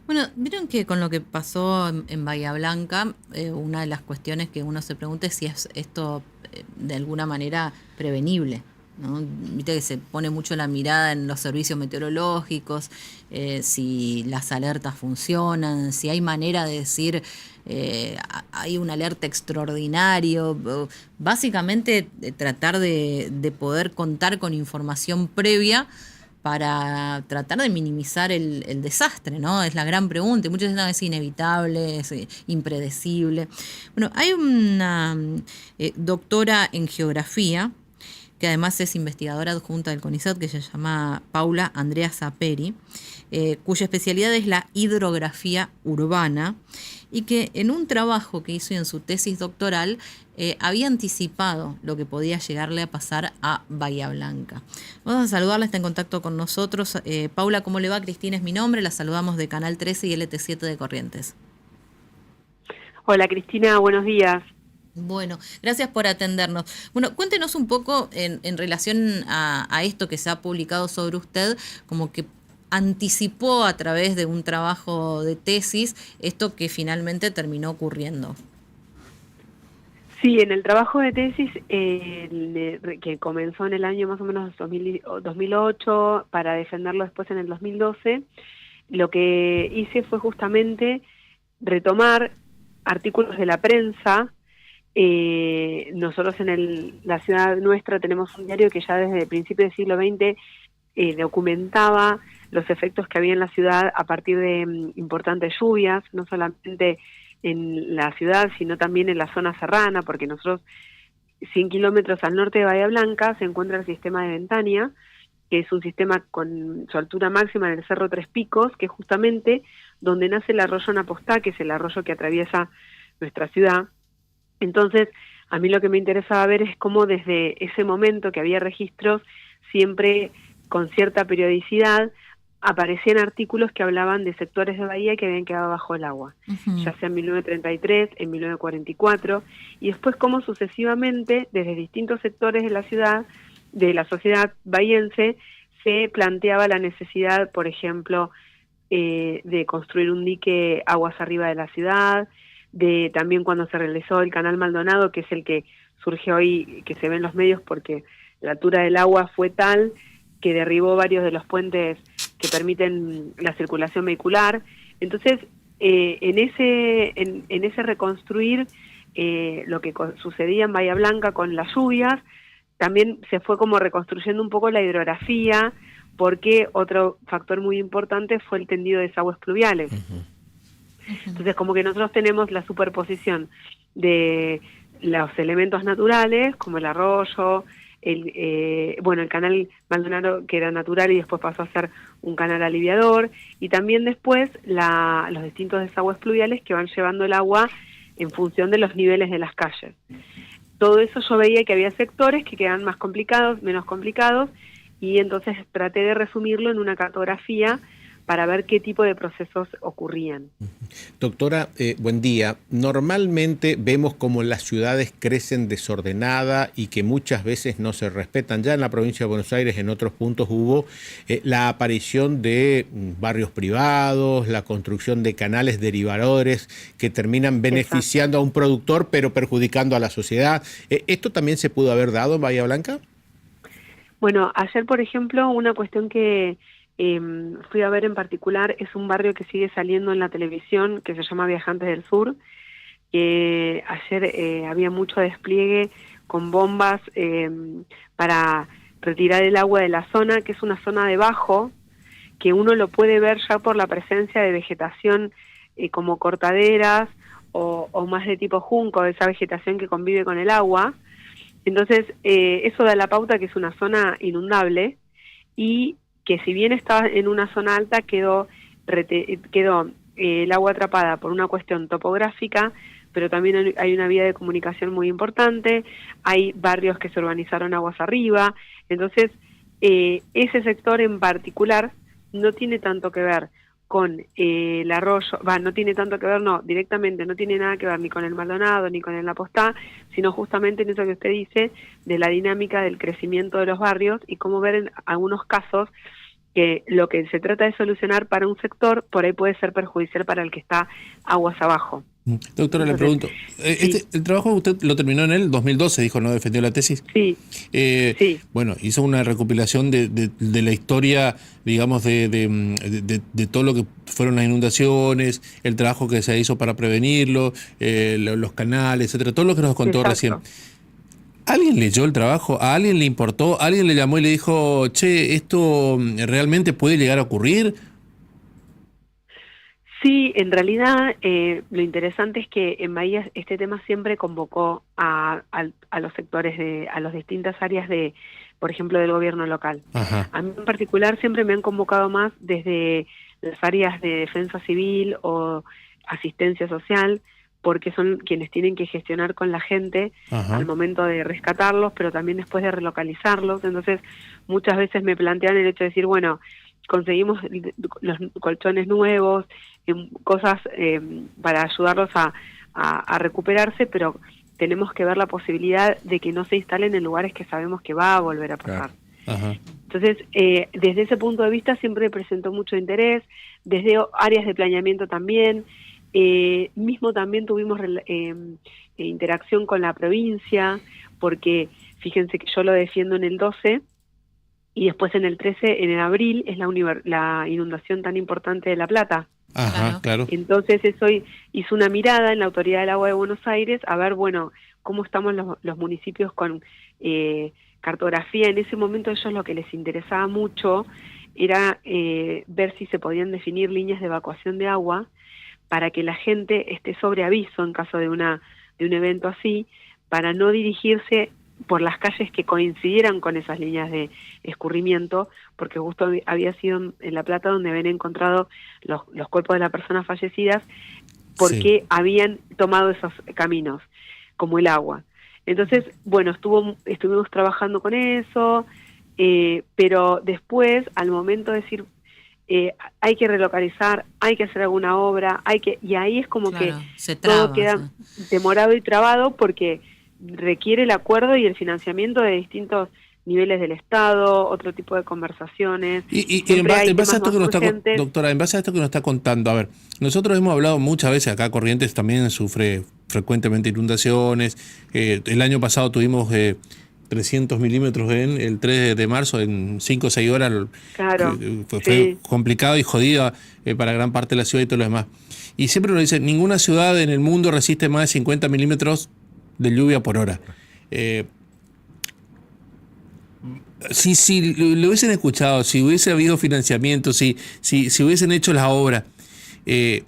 Bueno, vieron que con lo que pasó en Bahía Blanca, una de las cuestiones que uno se pregunta es si es esto de alguna manera prevenible, ¿no? Viste que se pone mucho la mirada en los servicios meteorológicos, si las alertas funcionan, si hay manera de decir hay una alerta extraordinario, básicamente tratar de poder contar con información previa para tratar de minimizar el desastre, ¿no? Es la gran pregunta. Y muchos dicen, no, es inevitable, es impredecible. Bueno, hay una doctora en geografía, que además es investigadora adjunta del CONICET, que se llama Paula Andrea Saperi, cuya especialidad es la hidrografía urbana, y que en un trabajo que hizo en su tesis doctoral había anticipado lo que podía llegarle a pasar a Bahía Blanca. Vamos a saludarla, está en contacto con nosotros. Paula, ¿cómo le va? Cristina es mi nombre, la saludamos de Canal 13 y LT7 de Corrientes. Hola Cristina, buenos días. Bueno, gracias por atendernos. Bueno, cuéntenos un poco en relación a esto que se ha publicado sobre usted, como que anticipó a través de un trabajo de tesis esto que finalmente terminó ocurriendo. Sí, en el trabajo de tesis que comenzó en el año más o menos 2008 para defenderlo después en el 2012, lo que hice fue justamente retomar artículos de la prensa. Nosotros en la ciudad nuestra tenemos un diario que ya desde el principio del siglo XX documentaba los efectos que había en la ciudad a partir de importantes lluvias, no solamente en la ciudad, sino también en la zona serrana, porque nosotros 100 kilómetros al norte de Bahía Blanca se encuentra el sistema de Ventania, que es un sistema con su altura máxima en el Cerro Tres Picos, que es justamente donde nace el arroyo Napostá, que es el arroyo que atraviesa nuestra ciudad. Entonces, a mí lo que me interesaba ver es cómo desde ese momento que había registros, siempre con cierta periodicidad, aparecían artículos que hablaban de sectores de Bahía que habían quedado bajo el agua, Ujú. ya sea en 1933, en 1944, y después cómo sucesivamente, desde distintos sectores de la ciudad, de la sociedad bahiense, se planteaba la necesidad, por ejemplo, de construir un dique aguas arriba de la ciudad, de también cuando se realizó el canal Maldonado, que es el que surge hoy, que se ve en los medios porque la altura del agua fue tal que derribó varios de los puentes que permiten la circulación vehicular. Entonces, en ese reconstruir lo que sucedía en Bahía Blanca con las lluvias, también se fue como reconstruyendo un poco la hidrografía, porque otro factor muy importante fue el tendido de desagües pluviales. Entonces, como que nosotros tenemos la superposición de los elementos naturales, como el arroyo, el canal Maldonado, que era natural y después pasó a ser un canal aliviador, y también después los distintos desagües pluviales que van llevando el agua en función de los niveles de las calles. Todo eso yo veía que había sectores que quedan más complicados, menos complicados, y entonces traté de resumirlo en una cartografía para ver qué tipo de procesos ocurrían. Doctora, buen día. Normalmente vemos como las ciudades crecen desordenada y que muchas veces no se respetan. Ya en la provincia de Buenos Aires, en otros puntos, hubo la aparición de barrios privados, la construcción de canales derivadores que terminan Exacto. beneficiando a un productor pero perjudicando a la sociedad. ¿Esto también se pudo haber dado en Bahía Blanca? Bueno, ayer, por ejemplo, una cuestión que fui a ver en particular es un barrio que sigue saliendo en la televisión, que se llama Viajantes del Sur, que ayer había mucho despliegue con bombas para retirar el agua de la zona, que es una zona de bajo, que uno lo puede ver ya por la presencia de vegetación como cortaderas o más de tipo junco, esa vegetación que convive con el agua. Entonces, eso da la pauta que es una zona inundable y que si bien estaba en una zona alta, quedó el agua atrapada por una cuestión topográfica, pero también hay una vía de comunicación muy importante, hay barrios que se urbanizaron aguas arriba, entonces ese sector en particular no tiene tanto que ver con el arroyo, no tiene tanto que ver, no, directamente no tiene nada que ver ni con el Maldonado ni con el La Postá, sino justamente en eso que usted dice, de la dinámica del crecimiento de los barrios y cómo ver en algunos casos que lo que se trata de solucionar para un sector, por ahí puede ser perjudicial para el que está aguas abajo. Doctora, le pregunto, el trabajo usted lo terminó en el 2012, dijo, ¿no? ¿Defendió la tesis? Sí, sí. Bueno, hizo una recopilación de la historia, digamos, de todo lo que fueron las inundaciones, el trabajo que se hizo para prevenirlo, los canales, etcétera, todo lo que nos contó recién. ¿Alguien leyó el trabajo? ¿A alguien le importó? ¿Alguien le llamó y le dijo, che, esto realmente puede llegar a ocurrir? Sí, en realidad lo interesante es que en Bahía este tema siempre convocó a los sectores, a las distintas áreas por ejemplo, del gobierno local. Ajá. A mí en particular siempre me han convocado más desde las áreas de defensa civil o asistencia social, porque son quienes tienen que gestionar con la gente al momento de rescatarlos, pero también después de relocalizarlos. Entonces, muchas veces me plantean el hecho de decir, bueno, conseguimos los colchones nuevos, cosas para ayudarlos a recuperarse, pero tenemos que ver la posibilidad de que no se instalen en lugares que sabemos que va a volver a pasar. Ajá. Entonces, desde ese punto de vista siempre presentó mucho interés, desde áreas de planeamiento también. Mismo también tuvimos interacción con la provincia, porque fíjense que yo lo defiendo en el 12 y después en el 13, en el abril, es la inundación tan importante de La Plata. Ajá, claro. Entonces eso hizo una mirada en la Autoridad del Agua de Buenos Aires a ver, bueno, cómo estamos los municipios con cartografía. En ese momento a ellos lo que les interesaba mucho era ver si se podían definir líneas de evacuación de agua para que la gente esté sobre aviso en caso de un evento así, para no dirigirse por las calles que coincidieran con esas líneas de escurrimiento, porque justo había sido en La Plata donde habían encontrado los cuerpos de las personas fallecidas porque habían tomado esos caminos, como el agua. Entonces, bueno, estuvimos trabajando con eso, pero después, al momento de decir, hay que relocalizar, hay que hacer alguna obra, y ahí es como que todo queda demorado y trabado porque requiere el acuerdo y el financiamiento de distintos niveles del Estado, otro tipo de conversaciones. Y en base a esto que nos está, doctora, en base a esto que nos está contando, a ver, nosotros hemos hablado muchas veces acá, Corrientes también sufre frecuentemente inundaciones. El año pasado tuvimos 300 milímetros en el 3 de marzo, en 5 o 6 horas. Claro, fue complicado y jodido para gran parte de la ciudad y todo lo demás. Y siempre nos dicen, ninguna ciudad en el mundo resiste más de 50 milímetros de lluvia por hora. Si lo hubiesen escuchado, si hubiese habido financiamiento, si hubiesen hecho las obras, de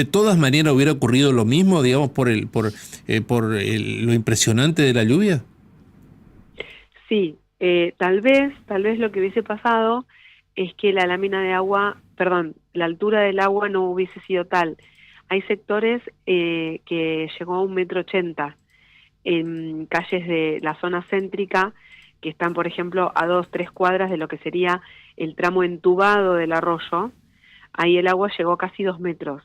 todas maneras hubiera ocurrido lo mismo, digamos, por lo impresionante de la lluvia. Sí, tal vez lo que hubiese pasado es que la altura del agua no hubiese sido tal. Hay sectores que llegó a 1,80 m en calles de la zona céntrica que están, por ejemplo, a 2-3 cuadras de lo que sería el tramo entubado del arroyo. Ahí el agua llegó casi 2 metros.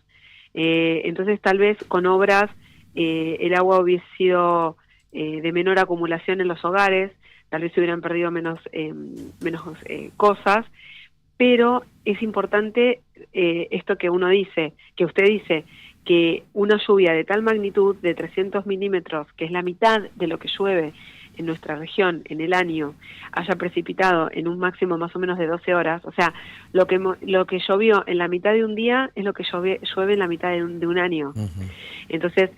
Entonces, tal vez con obras el agua hubiese sido de menor acumulación en los hogares, tal vez se hubieran perdido menos cosas, pero es importante esto que usted dice, que una lluvia de tal magnitud, de 300 milímetros, que es la mitad de lo que llueve en nuestra región en el año, haya precipitado en un máximo más o menos de 12 horas, o sea, lo que llovió en la mitad de un día es lo que llueve en la mitad de un año. Uh-huh. Entonces,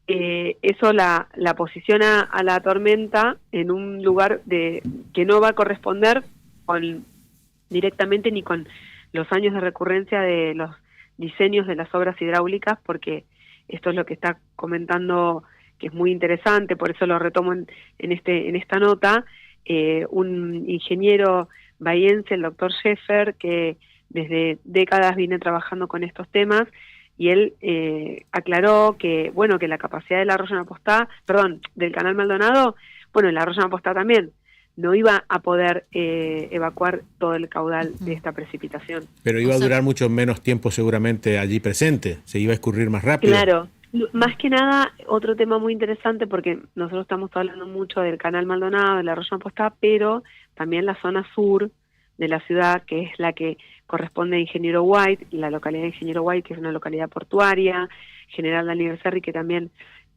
eso la posiciona a la tormenta en un lugar que no va a corresponder directamente ni con los años de recurrencia de los diseños de las obras hidráulicas, porque esto es lo que está comentando, que es muy interesante, por eso lo retomo en esta nota, un ingeniero bahiense, el doctor Scheffer, que desde décadas viene trabajando con estos temas, y él aclaró que la capacidad del arroyo Napostá, del canal Maldonado, el arroyo Napostá también no iba a poder evacuar todo el caudal de esta precipitación. Pero iba a durar mucho menos tiempo seguramente allí presente, se iba a escurrir más rápido. Claro, más que nada, otro tema muy interesante, porque nosotros estamos hablando mucho del canal Maldonado, del arroyo Napostá, pero también la zona sur, de la ciudad, que es la que corresponde a Ingeniero White, la localidad de Ingeniero White, que es una localidad portuaria, General Daniel Serri, que también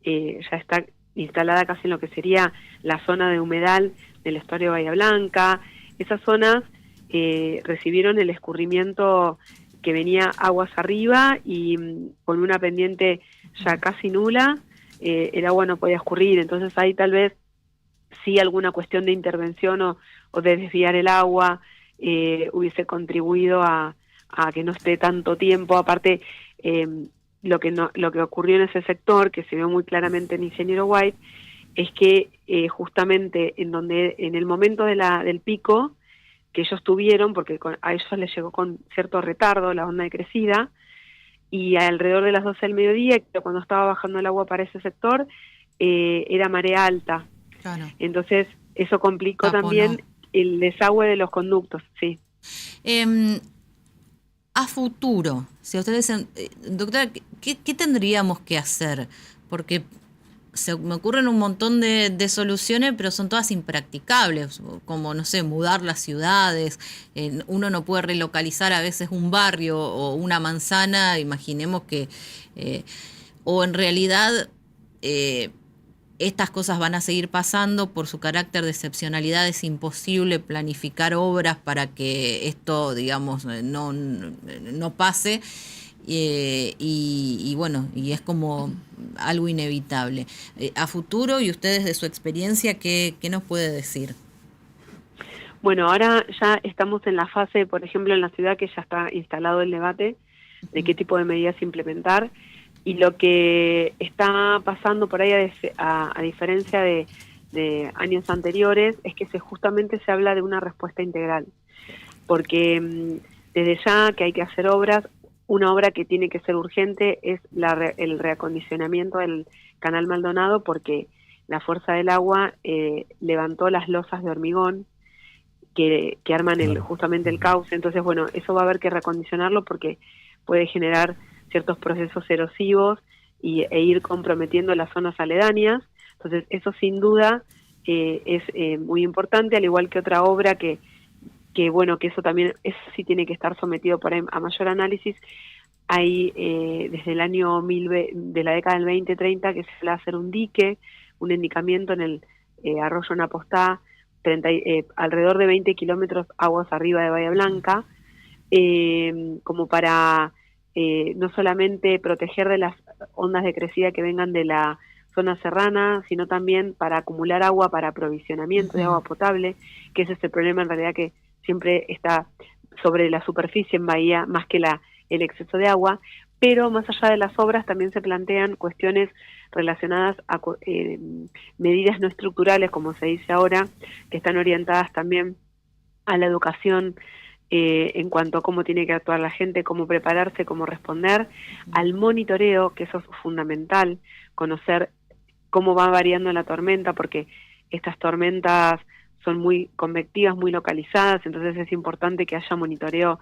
ya está instalada casi en lo que sería la zona de humedal del estuario de Bahía Blanca. Esas zonas recibieron el escurrimiento que venía aguas arriba y con una pendiente ya casi nula, el agua no podía escurrir. Entonces ahí tal vez sí alguna cuestión de intervención o de desviar el agua hubiese contribuido a que no esté tanto tiempo. Aparte, lo que ocurrió en ese sector, que se vio muy claramente en Ingeniero White, es que justamente en el momento del pico que ellos tuvieron, porque a ellos les llegó con cierto retardo la onda de crecida, y alrededor de las 12 del mediodía, cuando estaba bajando el agua para ese sector, era marea alta. Claro. Entonces, eso complicó Taponó. también el desagüe de los conductos, sí. A futuro, si ustedes, doctora, ¿qué tendríamos que hacer? Porque se me ocurren un montón de soluciones, pero son todas impracticables, como, no sé, mudar las ciudades. Uno no puede relocalizar a veces un barrio o una manzana, imaginemos que, o en realidad estas cosas van a seguir pasando por su carácter de excepcionalidad. Es imposible planificar obras para que esto, digamos, no pase. Y bueno, y es como algo inevitable. A futuro, y ustedes de su experiencia, ¿qué nos puede decir? Bueno, ahora ya estamos en la fase, por ejemplo, en la ciudad que ya está instalado el debate de qué tipo de medidas implementar, y lo que está pasando por ahí, a diferencia de años anteriores, es que justamente se habla de una respuesta integral, porque desde ya que hay que hacer obras. Una obra que tiene que ser urgente es el reacondicionamiento del Canal Maldonado, porque la fuerza del agua levantó las losas de hormigón que arman justamente el cauce. Entonces, bueno, eso va a haber que reacondicionarlo porque puede generar ciertos procesos erosivos e ir comprometiendo las zonas aledañas. Entonces, eso sin duda es muy importante, al igual que otra obra que bueno, que eso también sí tiene que estar sometido por ahí a mayor análisis. Hay desde el año de la década del 20-30 que se va a hacer un dique, un endicamiento en el arroyo Napostá, alrededor de 20 kilómetros aguas arriba de Bahía Blanca, como para no solamente proteger de las ondas de crecida que vengan de la zona serrana, sino también para acumular agua para aprovisionamiento de agua potable, que ese es el problema en realidad que siempre está sobre la superficie en Bahía, más que el exceso de agua. Pero más allá de las obras también se plantean cuestiones relacionadas a medidas no estructurales, como se dice ahora, que están orientadas también a la educación en cuanto a cómo tiene que actuar la gente, cómo prepararse, cómo responder, al monitoreo, que eso es fundamental, conocer cómo va variando la tormenta, porque estas tormentas son muy convectivas, muy localizadas, entonces es importante que haya monitoreo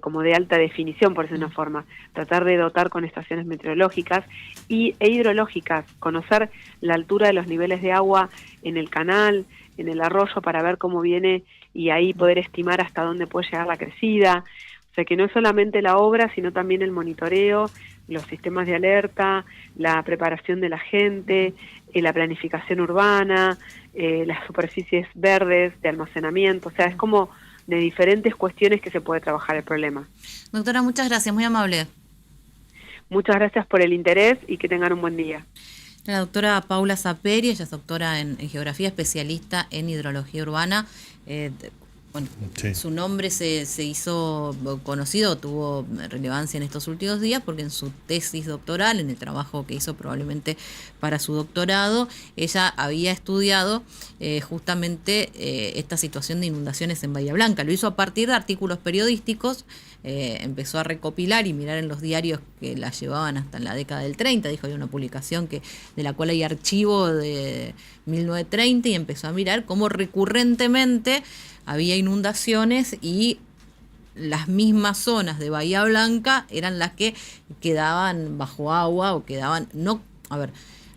como de alta definición, por decirlo de una forma, tratar de dotar con estaciones meteorológicas e hidrológicas, conocer la altura de los niveles de agua en el canal, en el arroyo, para ver cómo viene y ahí poder estimar hasta dónde puede llegar la crecida. O sea que no es solamente la obra, sino también el monitoreo, los sistemas de alerta, la preparación de la gente, la planificación urbana, las superficies verdes de almacenamiento. O sea, es como de diferentes cuestiones que se puede trabajar el problema. Doctora, muchas gracias, muy amable. Muchas gracias por el interés y que tengan un buen día. La doctora Paula Saperi, ella es doctora en geografía, especialista en hidrología urbana. Bueno, sí. Su nombre se hizo conocido, tuvo relevancia en estos últimos días porque en su tesis doctoral, en el trabajo que hizo probablemente para su doctorado, ella había estudiado justamente esta situación de inundaciones en Bahía Blanca. Lo hizo a partir de artículos periodísticos, empezó a recopilar y mirar en los diarios que la llevaban hasta en la década del 30, dijo, hay una publicación de la cual hay archivo de 1930, y empezó a mirar cómo recurrentemente había inundaciones y las mismas zonas de Bahía Blanca eran las que quedaban bajo agua o quedaban... No, a ver,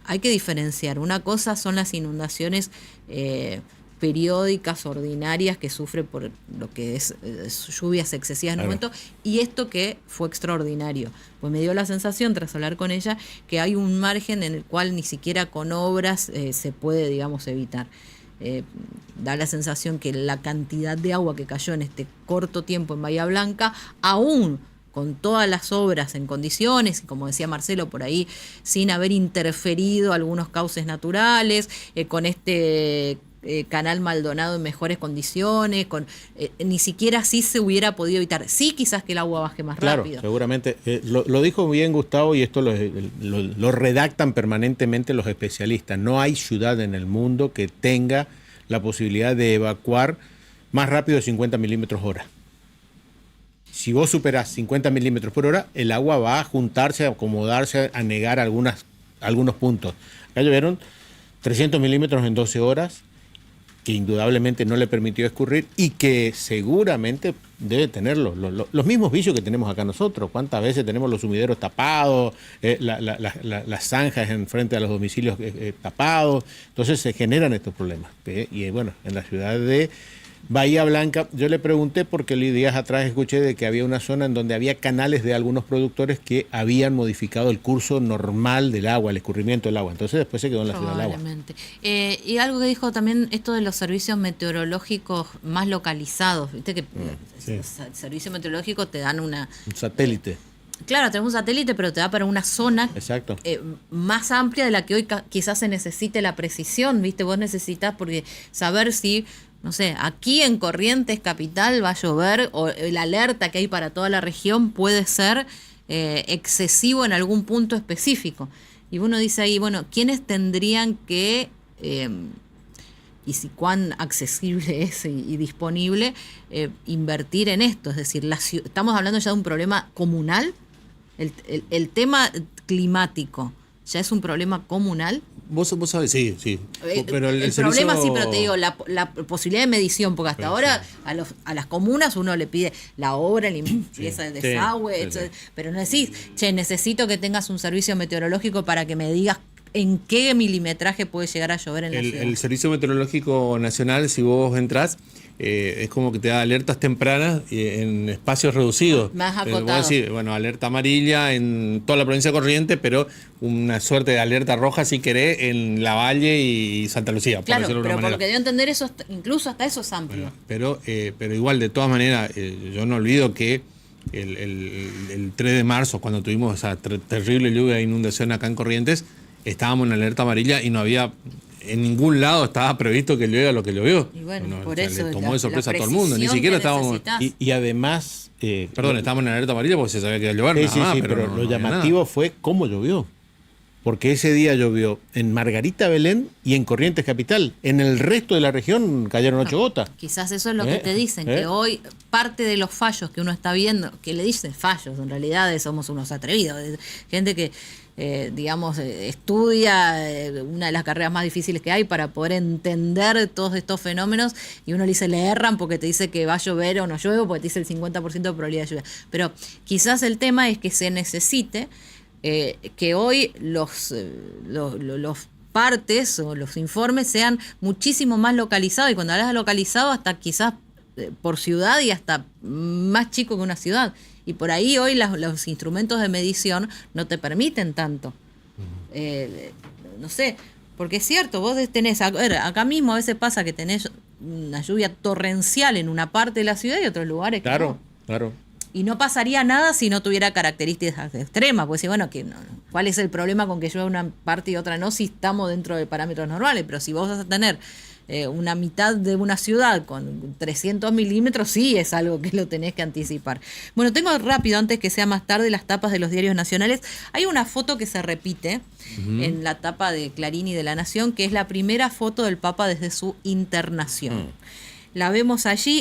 hay que diferenciar. Una cosa son las inundaciones periódicas, ordinarias, que sufre por lo que es lluvias excesivas en el momento, y esto que fue extraordinario. Pues me dio la sensación, tras hablar con ella, que hay un margen en el cual ni siquiera con obras se puede, digamos, evitar. Da la sensación que la cantidad de agua que cayó en este corto tiempo en Bahía Blanca, aún con todas las obras en condiciones, y como decía Marcelo por ahí, sin haber interferido algunos cauces naturales, con este Canal Maldonado en mejores condiciones, ni siquiera así se hubiera podido evitar. Sí, quizás que el agua baje más rápido. Claro, seguramente. Lo dijo bien Gustavo, y esto lo redactan permanentemente los especialistas. No hay ciudad en el mundo que tenga la posibilidad de evacuar más rápido de 50 milímetros hora. Si vos superás 50 milímetros por hora, el agua va a juntarse, a acomodarse, a negar algunos puntos. Acá llovieron 300 milímetros en 12 horas, que indudablemente no le permitió escurrir y que seguramente debe tener los mismos vicios que tenemos acá nosotros. ¿Cuántas veces tenemos los sumideros tapados, las zanjas enfrente a los domicilios tapados? Entonces se generan estos problemas. Y bueno, en la ciudad de Bahía Blanca, yo le pregunté porque días atrás escuché de que había una zona en donde había canales de algunos productores que habían modificado el curso normal del agua, el escurrimiento del agua. Entonces después se quedó en la ciudad del agua. Y algo que dijo también, esto de los servicios meteorológicos más localizados. Viste que el servicio meteorológico te dan un satélite. Claro, tenemos un satélite, pero te da para una zona más amplia de la que hoy quizás se necesite la precisión, ¿viste? Vos necesitas porque saber si, no sé, aquí en Corrientes Capital va a llover, o el alerta que hay para toda la región puede ser excesivo en algún punto específico. Y uno dice ahí, bueno, ¿quiénes tendrían que, y si cuán accesible es y disponible, invertir en esto? Es decir, estamos hablando ya de un problema comunal. El tema climático ya es un problema comunal. Vos sabés, sí. Pero el problema sí, pero te digo, la posibilidad de medición, porque hasta ahora a las comunas uno le pide la obra, limpieza del desagüe, pero no decís, necesito que tengas un servicio meteorológico para que me digas en qué milimetraje puede llegar a llover en la ciudad. El Servicio Meteorológico Nacional, si vos entrás, es como que te da alertas tempranas en espacios reducidos. Más acotados. Decir, bueno, alerta amarilla en toda la provincia de Corrientes, pero una suerte de alerta roja, si querés, en Lavalle y Santa Lucía. Claro, por decirlo de pero una por manera. lo que dio a entender, eso incluso hasta eso es amplio. Bueno, pero igual, de todas maneras, yo no olvido que el 3 de marzo, cuando tuvimos esa terrible lluvia e inundación acá en Corrientes, estábamos en alerta amarilla y no había, en ningún lado estaba previsto que llueva lo que llovió. Y bueno, por eso le tomó de sorpresa a todo el mundo, ni siquiera estábamos. Y además. Estábamos en alerta amarilla porque se sabía que iba a llover. Pero lo llamativo fue cómo llovió. Porque ese día llovió en Margarita Belén y en Corrientes Capital. En el resto de la región cayeron 8 gotas. Quizás eso es lo que te dicen, que hoy parte de los fallos que uno está viendo, que le dicen fallos, en realidad somos unos atrevidos. Gente que, estudia una de las carreras más difíciles que hay para poder entender todos estos fenómenos, y uno le dice, le erran porque te dice que va a llover o no llueve, porque te dice el 50% de probabilidad de lluvia. Pero quizás el tema es que se necesite que hoy los partes o los informes sean muchísimo más localizados, y cuando hablas de localizado, hasta quizás por ciudad y hasta más chico que una ciudad. Y por ahí hoy los instrumentos de medición no te permiten tanto. No sé, porque es cierto, vos tenés, acá mismo a veces pasa que tenés una lluvia torrencial en una parte de la ciudad y otros lugares que no. Claro. Y no pasaría nada si no tuviera características extremas, porque si ¿cuál es el problema con que llueva una parte y otra no, si estamos dentro de parámetros normales? Pero si vos vas a tener una mitad de una ciudad con 300 milímetros, sí es algo que lo tenés que anticipar. Bueno, tengo rápido, antes que sea más tarde, las tapas de los diarios nacionales. Hay una foto que se repite en la tapa de Clarín y de La Nación, que es la primera foto del Papa desde su internación. La vemos allí.